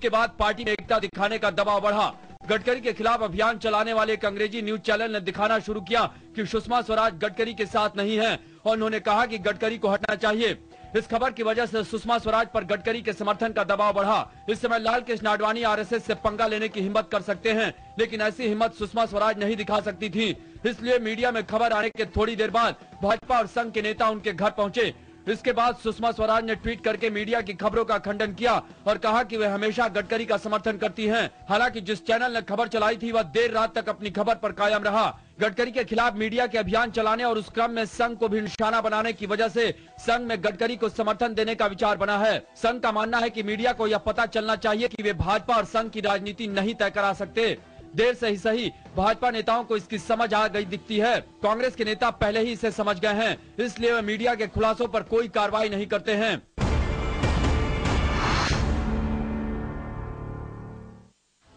उसके बाद पार्टी में एकता दिखाने का दबाव बढ़ा। गडकरी के खिलाफ अभियान चलाने वाले एक अंग्रेजी न्यूज चैनल ने दिखाना शुरू किया कि सुषमा स्वराज गडकरी के साथ नहीं है और उन्होंने कहा कि गडकरी को हटना चाहिए। इस खबर की वजह से सुषमा स्वराज पर गडकरी के समर्थन का दबाव बढ़ा। इस समय लाल कृष्ण आडवाणी आरएसएस से पंगा लेने की हिम्मत कर सकते हैं, लेकिन ऐसी हिम्मत सुषमा स्वराज नहीं दिखा सकती थी। इसलिए मीडिया में खबर आने के थोड़ी देर बाद भाजपा और संघ के नेता उनके घर पहुंचे। इसके बाद सुषमा स्वराज ने ट्वीट करके मीडिया की खबरों का खंडन किया और कहा कि वे हमेशा गडकरी का समर्थन करती हैं। हालांकि जिस चैनल ने खबर चलाई थी वह देर रात तक अपनी खबर पर कायम रहा। गडकरी के खिलाफ मीडिया के अभियान चलाने और उस क्रम में संघ को भी निशाना बनाने की वजह से संघ में गडकरी को समर्थन देने का विचार बना है। संघ का मानना है कि मीडिया को यह पता चलना चाहिए कि वे भाजपा और संघ की राजनीति नहीं तय करा सकते। देर से ही सही भाजपा नेताओं को इसकी समझ आ गई दिखती है। कांग्रेस के नेता पहले ही इसे समझ गए हैं, इसलिए वे मीडिया के खुलासों पर कोई कार्रवाई नहीं करते हैं।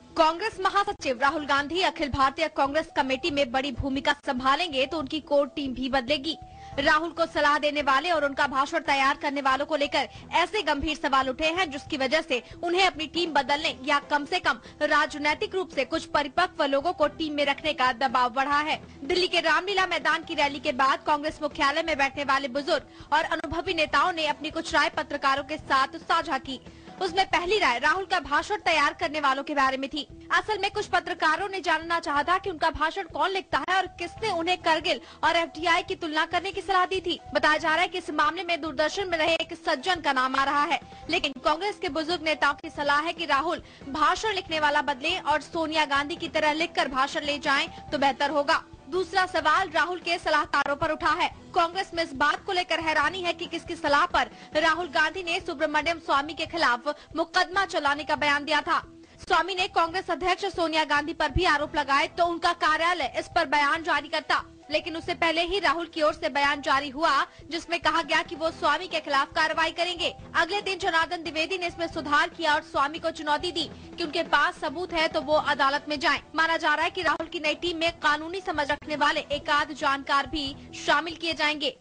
कांग्रेस महासचिव राहुल गांधी अखिल भारतीय कांग्रेस कमेटी में बड़ी भूमिका संभालेंगे तो उनकी कोर टीम भी बदलेगी। राहुल को सलाह देने वाले और उनका भाषण तैयार करने वालों को लेकर ऐसे गंभीर सवाल उठे हैं जिसकी वजह से उन्हें अपनी टीम बदलने या कम से कम राजनीतिक रूप से कुछ परिपक्व लोगों को टीम में रखने का दबाव बढ़ा है। दिल्ली के रामलीला मैदान की रैली के बाद कांग्रेस मुख्यालय में बैठने वाले बुजुर्ग और अनुभवी नेताओं ने अपनी कुछ राय पत्रकारों के साथ साझा की। उसमें पहली राय राहुल का भाषण तैयार करने वालों के बारे में थी। असल में कुछ पत्रकारों ने जानना चाहा था कि उनका भाषण कौन लिखता है और किसने उन्हें करगिल और एफडीआई की तुलना करने की सलाह दी थी। बताया जा रहा है कि इस मामले में दूरदर्शन में रहे एक सज्जन का नाम आ रहा है, लेकिन कांग्रेस के बुजुर्ग नेताओं की सलाह है कि राहुल भाषण लिखने वाला बदले और सोनिया गांधी की तरह लिखकर भाषण ले जाएं तो बेहतर होगा। दूसरा सवाल राहुल के सलाहकारों पर उठा है। कांग्रेस में इस बात को लेकर हैरानी है कि किसकी सलाह पर राहुल गांधी ने सुब्रमण्यम स्वामी के खिलाफ मुकदमा चलाने का बयान दिया था। स्वामी ने कांग्रेस अध्यक्ष सोनिया गांधी पर भी आरोप लगाए तो उनका कार्यालय इस पर बयान जारी करता, लेकिन उससे पहले ही राहुल की ओर से बयान जारी हुआ जिसमें कहा गया कि वो स्वामी के खिलाफ कार्रवाई करेंगे। अगले दिन जनार्दन द्विवेदी ने इसमें सुधार किया और स्वामी को चुनौती दी कि उनके पास सबूत है तो वो अदालत में जाएं। माना जा रहा है कि राहुल की नई टीम में कानूनी समझ रखने वाले एकाध जानकार भी शामिल किए जाएंगे।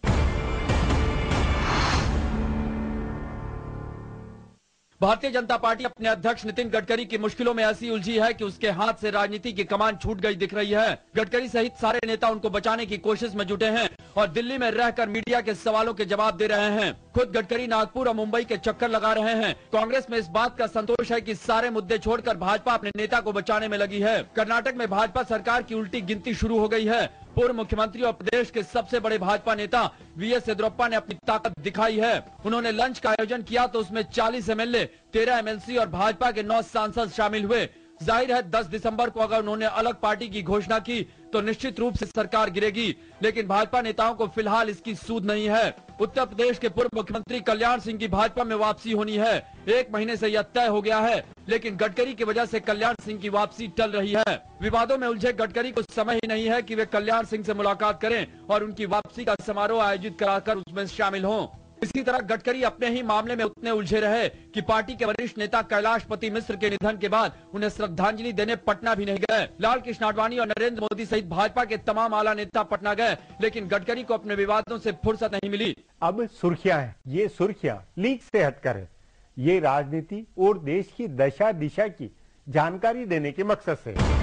भारतीय जनता पार्टी अपने अध्यक्ष नितिन गडकरी की मुश्किलों में ऐसी उलझी है कि उसके हाथ से राजनीति की कमान छूट गई दिख रही है। गडकरी सहित सारे नेता उनको बचाने की कोशिश में जुटे हैं और दिल्ली में रहकर मीडिया के सवालों के जवाब दे रहे हैं। खुद गडकरी नागपुर और मुंबई के चक्कर लगा रहे हैं। कांग्रेस में इस बात का संतोष है कि सारे मुद्दे छोड़कर भाजपा अपने नेता को बचाने में लगी है। कर्नाटक में भाजपा सरकार की उल्टी गिनती शुरू हो गई है। पूर्व मुख्यमंत्री और प्रदेश के सबसे बड़े भाजपा नेता वीएस येदियुरप्पा ने अपनी ताकत दिखाई है। उन्होंने लंच का आयोजन किया तो उसमें 40 एमएलए, 13 एमएलसी और भाजपा के 9 सांसद शामिल हुए। जाहिर है 10 दिसंबर को अगर उन्होंने अलग पार्टी की घोषणा की तो निश्चित रूप से सरकार गिरेगी, लेकिन भाजपा नेताओं को फिलहाल इसकी सूध नहीं है। उत्तर प्रदेश के पूर्व मुख्यमंत्री कल्याण सिंह की भाजपा में वापसी होनी है। 1 महीने से यह तय हो गया है, लेकिन गडकरी की वजह से कल्याण सिंह की वापसी टल रही है। विवादों में उलझे गडकरी को समय ही नहीं है कि वे कल्याण सिंह से मुलाकात करें और उनकी वापसी का समारोह आयोजित कराकर उसमें शामिल हों। इसी तरह गडकरी अपने ही मामले में उतने उलझे रहे कि पार्टी के वरिष्ठ नेता कैलाशपति मिश्र के निधन के बाद उन्हें श्रद्धांजलि देने पटना भी नहीं गए। लाल कृष्ण आडवाणी और नरेंद्र मोदी सहित भाजपा के तमाम आला नेता पटना गए, लेकिन गडकरी को अपने विवादों से फुर्सत नहीं मिली। अब सुर्खियां हैं, ये सुर्खियां लीक से हटकर है। ये राजनीति और देश की दशा दिशा की जानकारी देने के मकसद से।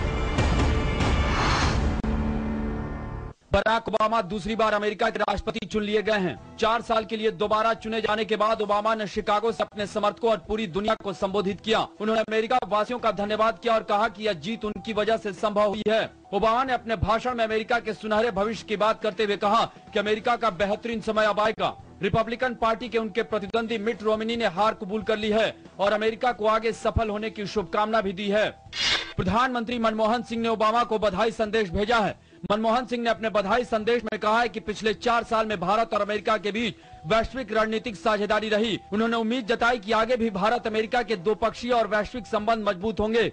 बराक ओबामा दूसरी बार अमेरिका के राष्ट्रपति चुन लिए गए हैं। 4 साल के लिए दोबारा चुने जाने के बाद ओबामा ने शिकागो से अपने समर्थकों और पूरी दुनिया को संबोधित किया। उन्होंने अमेरिका वासियों का धन्यवाद किया और कहा कि यह जीत उनकी वजह से संभव हुई है। ओबामा ने अपने भाषण में अमेरिका के सुनहरे भविष्य की बात करते हुए कहा कि अमेरिका का बेहतरीन समय अब आएगा। रिपब्लिकन पार्टी के उनके प्रतिद्वंदी मिट रोमनी ने हार कबूल कर ली है और अमेरिका को आगे सफल होने की शुभकामना भी दी है। प्रधानमंत्री मनमोहन सिंह ने ओबामा को बधाई संदेश भेजा है। मनमोहन सिंह ने अपने बधाई संदेश में कहा है कि पिछले 4 साल में भारत और अमेरिका के बीच वैश्विक रणनीतिक साझेदारी रही। उन्होंने उम्मीद जताई कि आगे भी भारत अमेरिका के द्विपक्षीय और वैश्विक संबंध मजबूत होंगे।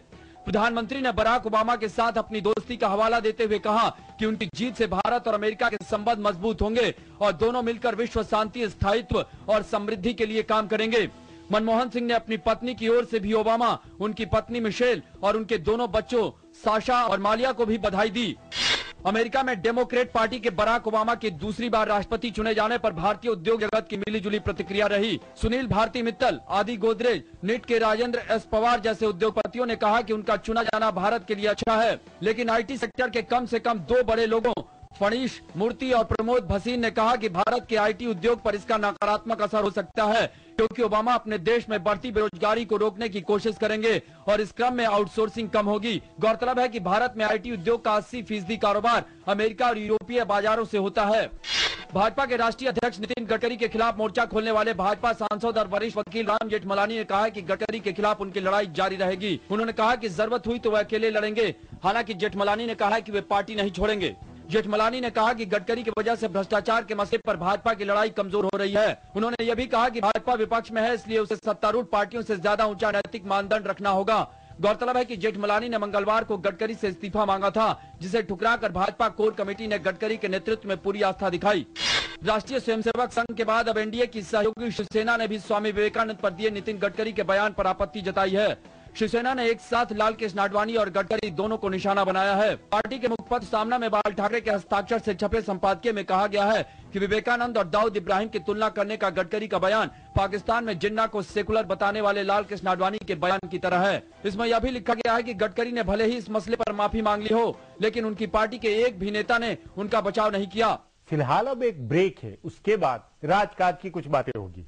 प्रधानमंत्री ने बराक ओबामा के साथ अपनी दोस्ती का हवाला देते हुए कहा कि उनकी जीत से भारत और अमेरिका के संबंध मजबूत होंगे और दोनों मिलकर विश्व शांति, स्थायित्व और समृद्धि के लिए काम करेंगे। मनमोहन सिंह ने अपनी पत्नी की ओर से भी ओबामा, उनकी पत्नी मिशेल और उनके दोनों बच्चों साशा और मालिया को भी बधाई दी। अमेरिका में डेमोक्रेट पार्टी के बराक ओबामा के दूसरी बार राष्ट्रपति चुने जाने पर भारतीय उद्योग जगत की मिलीजुली प्रतिक्रिया रही। सुनील भारती मित्तल, आदि गोदरेज, निट के राजेंद्र एस पवार जैसे उद्योगपतियों ने कहा कि उनका चुना जाना भारत के लिए अच्छा है, लेकिन आईटी सेक्टर के कम से कम 2 बड़े लोगों फणीश मूर्ति और प्रमोद भसीन ने कहा कि भारत के आईटी उद्योग पर इसका नकारात्मक असर हो सकता है, क्योंकि ओबामा अपने देश में बढ़ती बेरोजगारी को रोकने की कोशिश करेंगे और इस क्रम में आउटसोर्सिंग कम होगी। गौरतलब है कि भारत में आईटी उद्योग का 80% कारोबार अमेरिका और यूरोपीय बाजारों से होता है। भाजपा के राष्ट्रीय अध्यक्ष नितिन गडकरी के खिलाफ मोर्चा खोलने वाले भाजपा सांसद और वरिष्ठ वकील राम जेठमलानी ने कहा कि गडकरी के खिलाफ उनकी लड़ाई जारी रहेगी। उन्होंने कहा कि जरूरत हुई तो वह अकेले लड़ेंगे। हालांकि जेठमलानी ने कहा कि वे पार्टी नहीं छोड़ेंगे। जेठमलानी ने कहा कि गडकरी की वजह से भ्रष्टाचार के मसले पर भाजपा की लड़ाई कमजोर हो रही है। उन्होंने यह भी कहा कि भाजपा विपक्ष में है, इसलिए उसे सत्तारूढ़ पार्टियों से ज्यादा ऊंचा नैतिक मानदंड रखना होगा। गौरतलब है कि जेठमलानी ने मंगलवार को गडकरी से इस्तीफा मांगा था, जिसे ठुकराकर भाजपा कोर कमेटी ने गडकरी के नेतृत्व में पूरी आस्था दिखाई। राष्ट्रीय स्वयंसेवक संघ के बाद अब एनडीए की सहयोगी शिवसेना ने भी स्वामी विवेकानंद पर दिए नितिन गडकरी के बयान पर आपत्ति जताई है। शिवसेना ने एक साथ लालकृष्ण आडवाणी और गडकरी दोनों को निशाना बनाया है। पार्टी के मुखपत्र सामना में बाल ठाकरे के हस्ताक्षर से छपे संपादकीय में कहा गया है कि विवेकानंद और दाऊद इब्राहिम की तुलना करने का गडकरी का बयान पाकिस्तान में जिन्ना को सेकुलर बताने वाले लालकृष्ण आडवाणी के बयान की तरह है। इसमें यह भी लिखा गया है कि गडकरी ने भले ही इस मसले पर माफी मांग ली हो, लेकिन उनकी पार्टी के एक भी नेता ने उनका बचाव नहीं किया। फिलहाल अब एक ब्रेक है, उसके बाद राजकाज की कुछ बातें होगी।